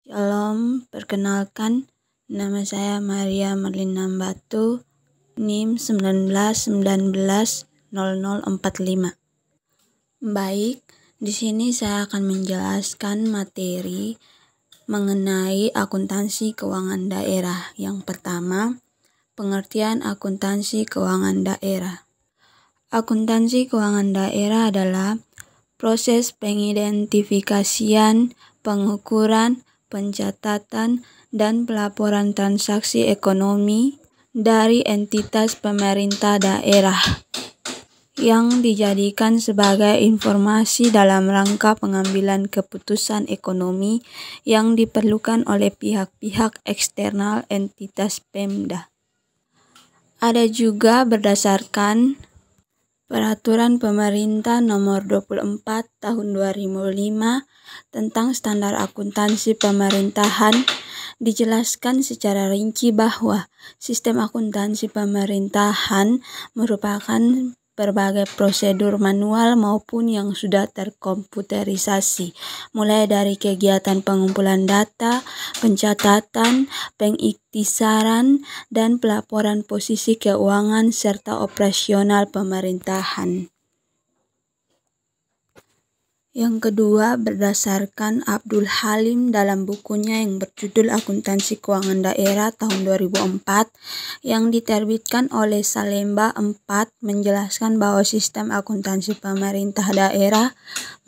Shalom, perkenalkan, nama saya Maria Merlina Batu, NIM 19190045. Baik, di sini saya akan menjelaskan materi mengenai akuntansi keuangan daerah. Yang pertama, pengertian akuntansi keuangan daerah. Akuntansi keuangan daerah adalah proses pengidentifikasian, pengukuran, pencatatan, dan pelaporan transaksi ekonomi dari entitas pemerintah daerah yang dijadikan sebagai informasi dalam rangka pengambilan keputusan ekonomi yang diperlukan oleh pihak-pihak eksternal entitas Pemda. Ada juga berdasarkan Peraturan Pemerintah Nomor 24 Tahun 2005 tentang Standar Akuntansi Pemerintahan, dijelaskan secara rinci bahwa sistem akuntansi pemerintahan merupakan berbagai prosedur manual maupun yang sudah terkomputerisasi, mulai dari kegiatan pengumpulan data, pencatatan, pengiktisaran, dan pelaporan posisi keuangan serta operasional pemerintahan. Yang kedua, berdasarkan Abdul Halim dalam bukunya yang berjudul Akuntansi Keuangan Daerah tahun 2004 yang diterbitkan oleh Salemba 4, menjelaskan bahwa sistem akuntansi pemerintah daerah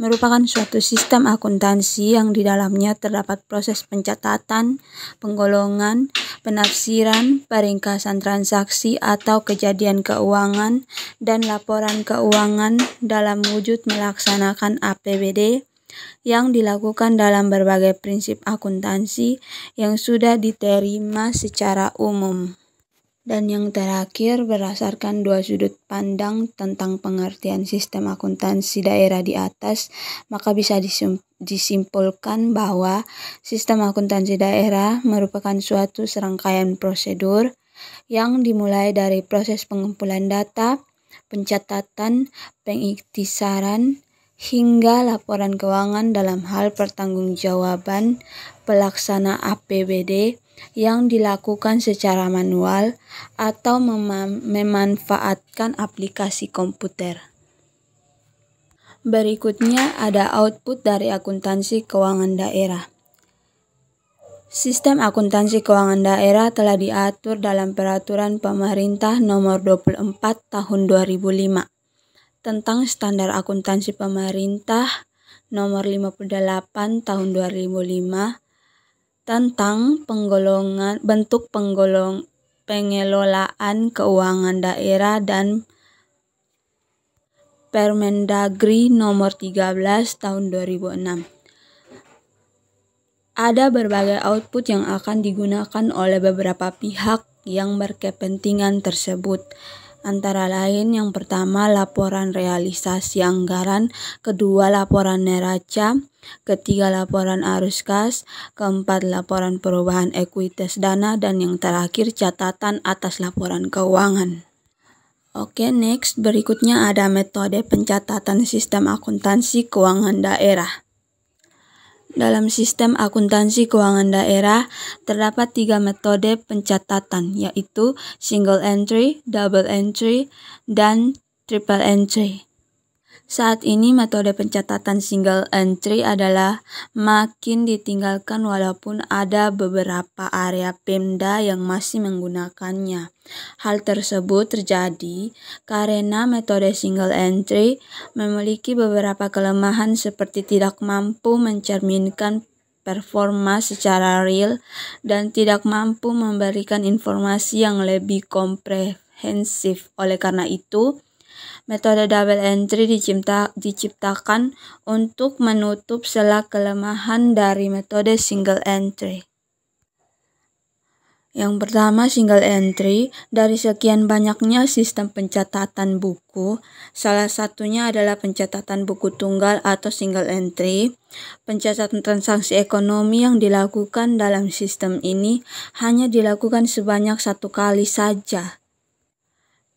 merupakan suatu sistem akuntansi yang di dalamnya terdapat proses pencatatan, penggolongan, penafsiran, peringkasan transaksi atau kejadian keuangan, dan laporan keuangan dalam wujud melaksanakan APBD yang dilakukan dalam berbagai prinsip akuntansi yang sudah diterima secara umum. Dan yang terakhir, berdasarkan dua sudut pandang tentang pengertian sistem akuntansi daerah di atas, maka bisa disimpulkan bahwa sistem akuntansi daerah merupakan suatu serangkaian prosedur yang dimulai dari proses pengumpulan data, pencatatan, pengiktisaran, hingga laporan keuangan dalam hal pertanggungjawaban pelaksana APBD yang dilakukan secara manual atau memanfaatkan aplikasi komputer. Berikutnya ada output dari akuntansi keuangan daerah. Sistem akuntansi keuangan daerah telah diatur dalam Peraturan Pemerintah Nomor 24 Tahun 2005 tentang Standar Akuntansi Pemerintah Nomor 58 Tahun 2005 tentang pengelolaan keuangan daerah dan Permendagri Nomor 13 Tahun 2006. Ada berbagai output yang akan digunakan oleh beberapa pihak yang berkepentingan tersebut. Antara lain, yang pertama laporan realisasi anggaran, kedua laporan neraca, ketiga laporan arus kas, keempat laporan perubahan ekuitas dana, dan yang terakhir catatan atas laporan keuangan. Oke, next, berikutnya ada metode pencatatan sistem akuntansi keuangan daerah. Dalam sistem akuntansi keuangan daerah, terdapat 3 metode pencatatan, yaitu single entry, double entry, dan triple entry. Saat ini metode pencatatan single entry adalah makin ditinggalkan walaupun ada beberapa area Pemda yang masih menggunakannya. Hal tersebut terjadi karena metode single entry memiliki beberapa kelemahan seperti tidak mampu mencerminkan performa secara real dan tidak mampu memberikan informasi yang lebih komprehensif. Oleh karena itu, metode double entry diciptakan untuk menutup celah kelemahan dari metode single entry. Yang pertama, single entry. Dari sekian banyaknya sistem pencatatan buku, salah satunya adalah pencatatan buku tunggal atau single entry. Pencatatan transaksi ekonomi yang dilakukan dalam sistem ini hanya dilakukan sebanyak 1 kali saja.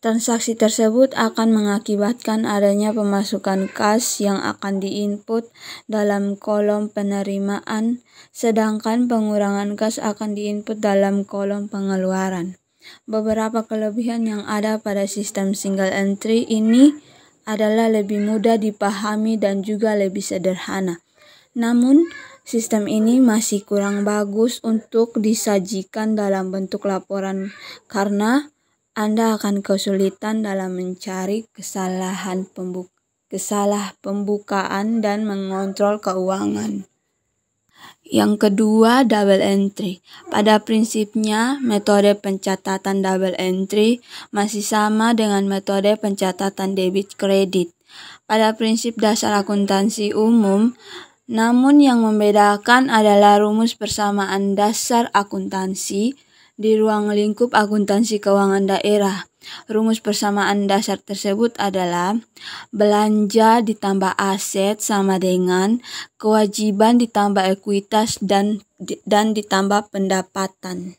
Transaksi tersebut akan mengakibatkan adanya pemasukan kas yang akan diinput dalam kolom penerimaan, sedangkan pengurangan kas akan diinput dalam kolom pengeluaran. Beberapa kelebihan yang ada pada sistem single entry ini adalah lebih mudah dipahami dan juga lebih sederhana. Namun, sistem ini masih kurang bagus untuk disajikan dalam bentuk laporan karena Anda akan kesulitan dalam mencari kesalah pembukaan dan mengontrol keuangan. Yang kedua, double entry. Pada prinsipnya, metode pencatatan double entry masih sama dengan metode pencatatan debit kredit. Pada prinsip dasar akuntansi umum, namun yang membedakan adalah rumus persamaan dasar akuntansi di ruang lingkup akuntansi keuangan daerah. Rumus persamaan dasar tersebut adalah belanja ditambah aset sama dengan kewajiban ditambah ekuitas dan ditambah pendapatan.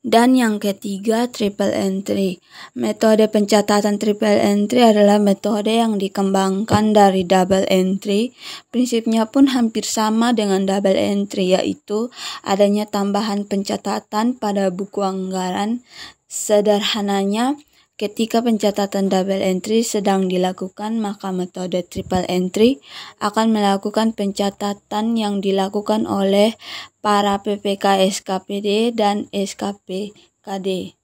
Dan yang ketiga, triple entry. Metode pencatatan triple entry adalah metode yang dikembangkan dari double entry. Prinsipnya pun hampir sama dengan double entry, yaitu adanya tambahan pencatatan pada buku anggaran. Sederhananya, ketika pencatatan double entry sedang dilakukan, maka metode triple entry akan melakukan pencatatan yang dilakukan oleh para PPK SKPD dan SKPKD.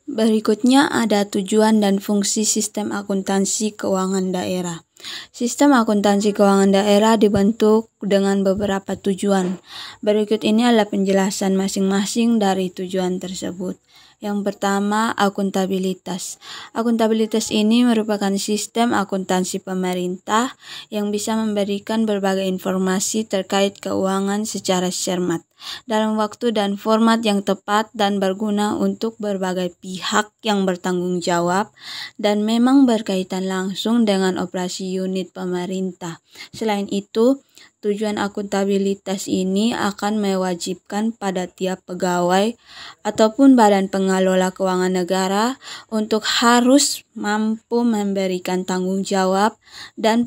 Berikutnya ada tujuan dan fungsi sistem akuntansi keuangan daerah. Sistem akuntansi keuangan daerah dibentuk dengan beberapa tujuan. Berikut ini adalah penjelasan masing-masing dari tujuan tersebut. Yang pertama, akuntabilitas. Akuntabilitas ini merupakan sistem akuntansi pemerintah yang bisa memberikan berbagai informasi terkait keuangan secara cermat, dalam waktu dan format yang tepat dan berguna untuk berbagai pihak yang bertanggung jawab dan memang berkaitan langsung dengan operasi unit pemerintah. Selain itu, tujuan akuntabilitas ini akan mewajibkan pada tiap pegawai ataupun badan pengelola keuangan negara untuk harus mampu memberikan tanggung jawab dan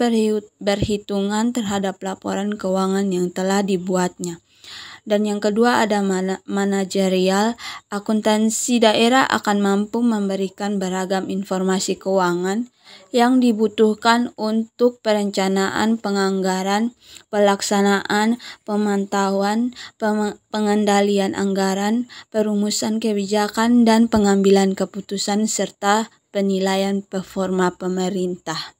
berhitungan terhadap laporan keuangan yang telah dibuatnya. Dan yang kedua ada manajerial. Akuntansi daerah akan mampu memberikan beragam informasi keuangan yang dibutuhkan untuk perencanaan penganggaran, pelaksanaan, pemantauan, pengendalian anggaran, perumusan kebijakan, dan pengambilan keputusan serta penilaian performa pemerintah.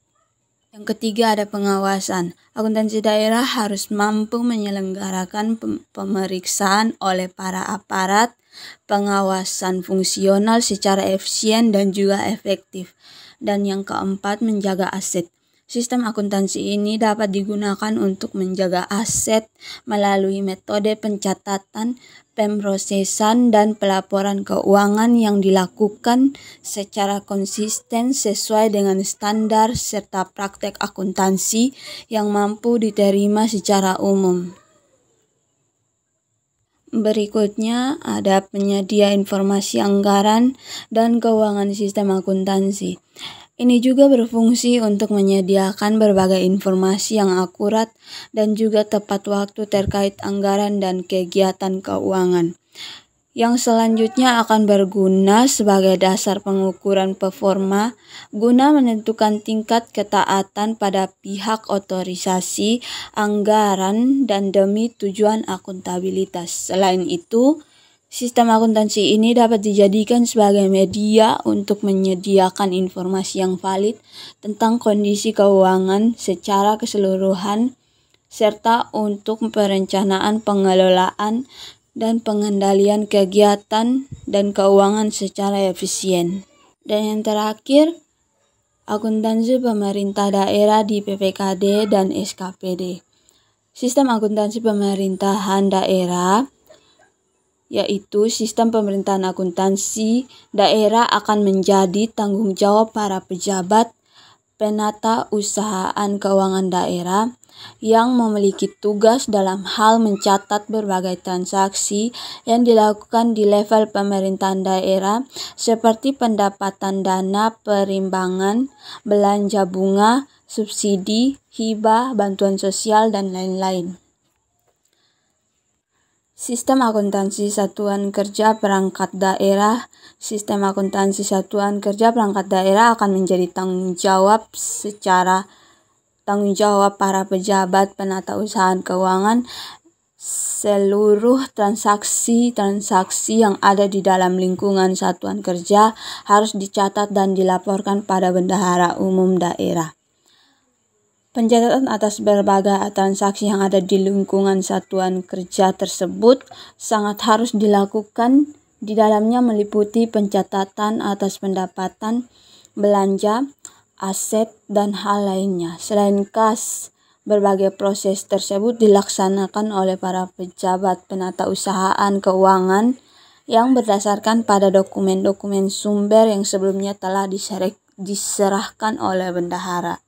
Yang ketiga ada pengawasan. Akuntansi daerah harus mampu menyelenggarakan pemeriksaan oleh para aparat pengawasan fungsional secara efisien dan juga efektif. Dan yang keempat, menjaga aset. Sistem akuntansi ini dapat digunakan untuk menjaga aset melalui metode pencatatan, pemrosesan, dan pelaporan keuangan yang dilakukan secara konsisten sesuai dengan standar serta praktek akuntansi yang mampu diterima secara umum. Berikutnya ada penyedia informasi anggaran dan keuangan sistem akuntansi. Ini juga berfungsi untuk menyediakan berbagai informasi yang akurat dan juga tepat waktu terkait anggaran dan kegiatan keuangan. Yang selanjutnya akan berguna sebagai dasar pengukuran performa guna menentukan tingkat ketaatan pada pihak otorisasi anggaran dan demi tujuan akuntabilitas. Selain itu, sistem akuntansi ini dapat dijadikan sebagai media untuk menyediakan informasi yang valid tentang kondisi keuangan secara keseluruhan serta untuk perencanaan pengelolaan dan pengendalian kegiatan dan keuangan secara efisien. Dan yang terakhir, akuntansi pemerintah daerah di PPKD dan SKPD. Sistem akuntansi pemerintahan daerah yaitu sistem pemerintahan akuntansi daerah akan menjadi tanggung jawab para pejabat penata usahaan keuangan daerah yang memiliki tugas dalam hal mencatat berbagai transaksi yang dilakukan di level pemerintahan daerah seperti pendapatan dana perimbangan, belanja bunga, subsidi, hibah, bantuan sosial, dan lain-lain. Sistem akuntansi satuan kerja perangkat daerah. Sistem akuntansi satuan kerja perangkat daerah akan menjadi tanggung jawab para pejabat penata usaha keuangan. Seluruh transaksi yang ada di dalam lingkungan satuan kerja harus dicatat dan dilaporkan pada Bendahara Umum Daerah. Pencatatan atas berbagai transaksi yang ada di lingkungan satuan kerja tersebut sangat harus dilakukan. Di dalamnya meliputi pencatatan atas pendapatan, belanja, aset, dan hal lainnya. Selain kas, berbagai proses tersebut dilaksanakan oleh para pejabat penata usahaan keuangan yang berdasarkan pada dokumen-dokumen sumber yang sebelumnya telah diserahkan oleh bendahara.